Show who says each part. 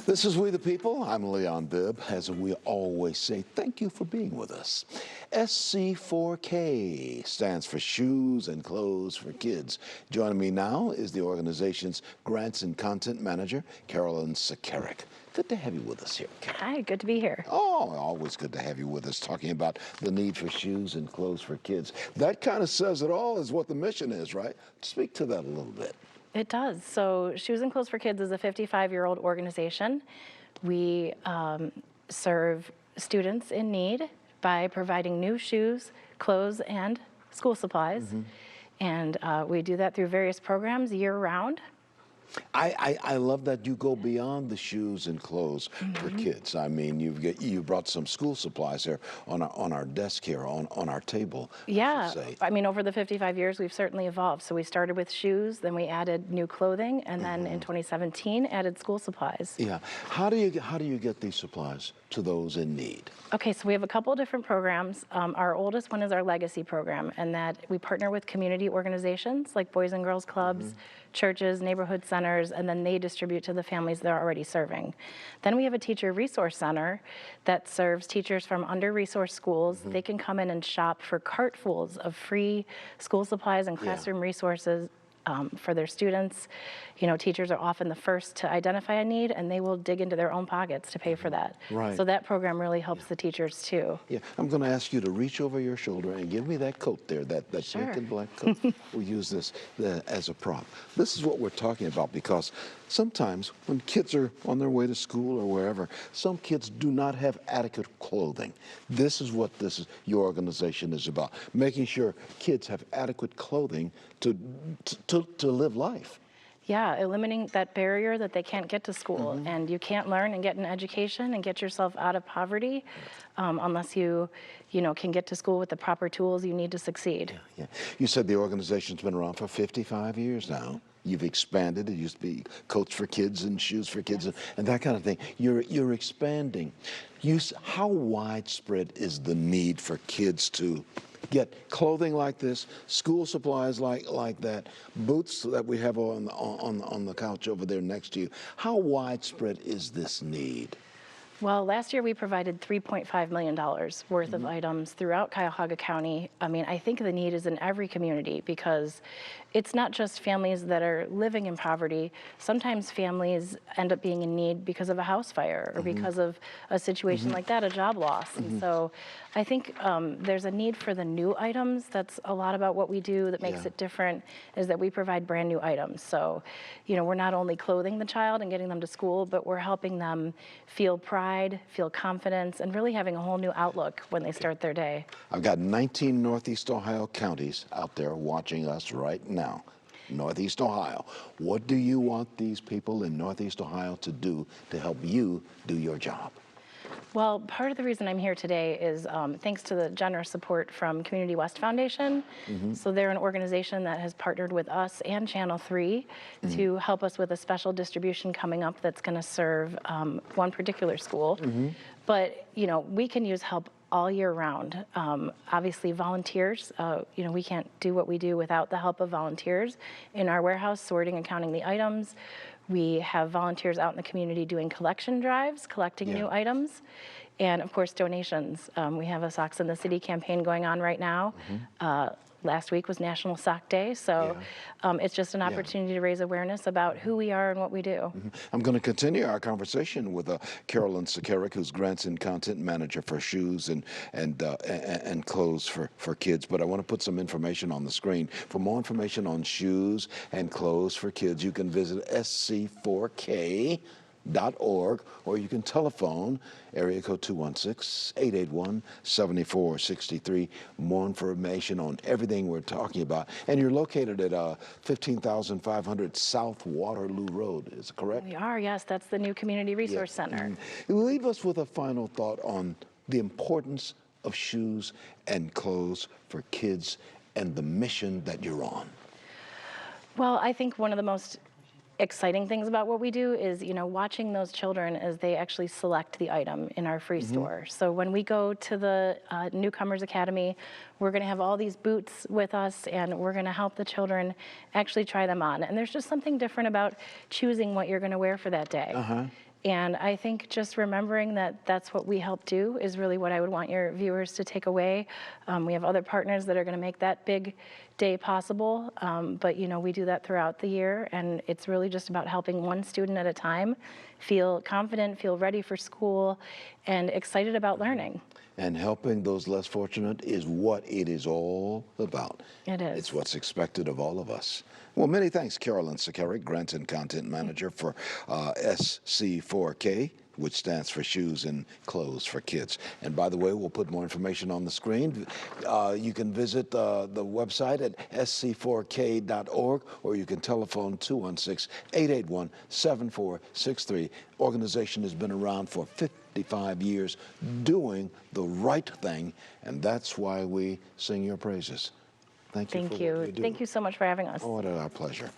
Speaker 1: This is We the People. I'm Leon Bibb. As we always say, thank you for being with us. SC4K stands for Shoes and Clothes for Kids. Joining me now is the organization's Grants and Content Manager, Carolyn Sekerak. Good to have you with us here, Carol.
Speaker 2: Hi, good to be here.
Speaker 1: Oh, always good to have you with us, talking about the need for shoes and clothes for kids. That kind of says it all, is what the mission is, right? Speak to that a little bit.
Speaker 2: It does. So Shoes and Clothes for Kids is a 55-year-old organization. We serve students in need by providing new shoes, clothes, and school supplies. And we do that through various programs year-round.
Speaker 1: I love that you go beyond the shoes and clothes for kids. I mean, you brought some school supplies here on our desk here, on our table.
Speaker 2: Yeah, I mean, over the 55 years, we've certainly evolved. So we started with shoes, then we added new clothing, and then in 2017, added school supplies.
Speaker 1: Yeah, how do you get these supplies to those in need?
Speaker 2: Okay, so we have a couple of different programs. Our oldest one is our Legacy program, and that we partner with community organizations like Boys and Girls Clubs, churches, neighborhood centers, and then they distribute to the families they're already serving. Then we have a teacher resource center that serves teachers from under-resourced schools. They can come in and shop for cartfuls of free school supplies and classroom resources for their students. You know, teachers are often the first to identify a need, and they will dig into their own pockets to pay for that.
Speaker 1: Right.
Speaker 2: So that program really helps the teachers too.
Speaker 1: Yeah, I'm going to ask you to reach over your shoulder and give me that coat there, that pink and black coat. We'll use this as a prop. This is what we're talking about, because sometimes when kids are on their way to school or wherever, some kids do not have adequate clothing. This is what your organization is about, making sure kids have adequate clothing to live life.
Speaker 2: Yeah, eliminating that barrier that they can't get to school, and you can't learn and get an education and get yourself out of poverty unless you can get to school with the proper tools you need to succeed.
Speaker 1: Yeah. You said the organization's been around for 55 years now. You've expanded. It used to be coats for kids and shoes for kids and that kind of thing. You're expanding. How widespread is the need for kids to get clothing like this, school supplies like that, boots that we have on the couch over there next to you? How widespread is this need?
Speaker 2: Well, last year we provided $3.5 million worth of items throughout Cuyahoga County. I mean, I think the need is in every community, because it's not just families that are living in poverty. Sometimes families end up being in need because of a house fire or because of a situation like that, a job loss. And so I think there's a need for the new items. That's a lot about what we do that makes it different, is that we provide brand new items. So, we're not only clothing the child and getting them to school, but we're helping them feel pride, feel confidence, and really having a whole new outlook when they start their day.
Speaker 1: I've got 19 Northeast Ohio counties out there watching us right now. Northeast Ohio. What do you want these people in Northeast Ohio to do to help you do your job?
Speaker 2: Well, part of the reason I'm here today is thanks to the generous support from Community West Foundation. So they're an organization that has partnered with us and Channel 3 to help us with a special distribution coming up that's going to serve one particular school. But, we can use help all year round. Obviously, volunteers, we can't do what we do without the help of volunteers in our warehouse, sorting and counting the items. We have volunteers out in the community doing collection drives, collecting new items, and of course donations. We have a Socks in the City campaign going on right now. Last week was National Sock Day, so it's just an opportunity to raise awareness about who we are and what we do.
Speaker 1: I'm going to continue our conversation with Carolyn Sekerak, who's Grants and Content Manager for Shoes and Clothes for Kids. But I want to put some information on the screen. For more information on shoes and clothes for kids, you can visit SC4K.org, or you can telephone area code 216-881-7463. More information on everything we're talking about. And you're located at 15,500 South Waterloo Road, is it correct?
Speaker 2: We are, yes. That's the new Community Resource Center.
Speaker 1: Leave us with a final thought on the importance of shoes and clothes for kids and the mission that you're on.
Speaker 2: Well, I think one of the most exciting things about what we do is, watching those children as they actually select the item in our free store. So when we go to the Newcomers Academy, we're going to have all these boots with us, and we're going to help the children actually try them on. And there's just something different about choosing what you're going to wear for that day. And I think just remembering that that's what we help do is really what I would want your viewers to take away. We have other partners that are going to make that big day possible, but we do that throughout the year, and it's really just about helping one student at a time feel confident, feel ready for school, and excited about learning.
Speaker 1: And helping those less fortunate is what it is all about.
Speaker 2: It is.
Speaker 1: It's what's expected of all of us. Well, many thanks, Carolyn Sekerak, Grant and Content Manager for SC4K, which stands for Shoes and Clothes for Kids. And by the way, we'll put more information on the screen. You can visit the website at sc4k.org, or you can telephone 216-881-7463. Organization has been around for 55 years doing the right thing, and that's why we sing your praises. Thank you.
Speaker 2: Thank you. Thank you so much for having us.
Speaker 1: Oh, it is our pleasure.